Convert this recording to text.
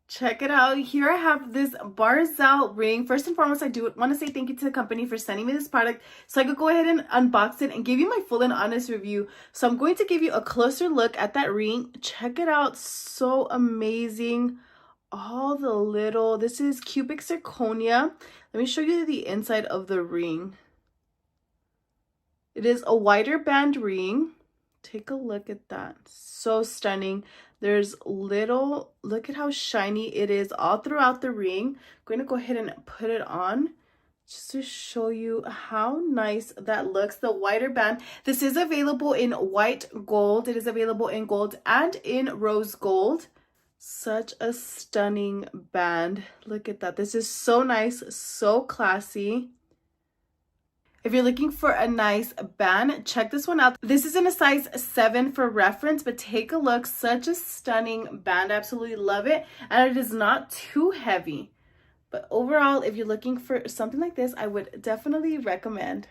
Check it out. Here I have this Barzel ring. First and foremost, I do want to say thank you to the company for sending me this product so I could go ahead and unbox it and give you my full and honest review. So I'm going to give you a closer look at that ring. Check it out. So amazing. All the little, this is cubic zirconia. Let me show you the inside of the ring. It is a wider band ring. Take a look at that. So stunning. There's little, look at how shiny it is all throughout the ring. I'm going to go ahead and put it on just to show you how nice that looks. The wider band. This is available in white gold. It is available in gold and in rose gold. Such a stunning band. Look at that. This is so nice, so classy. If you're looking for a nice band, check this one out. This is in a size 7 for reference, but take a look. Such a stunning band. I absolutely love it. And it is not too heavy. But overall, if you're looking for something like this, I would definitely recommend.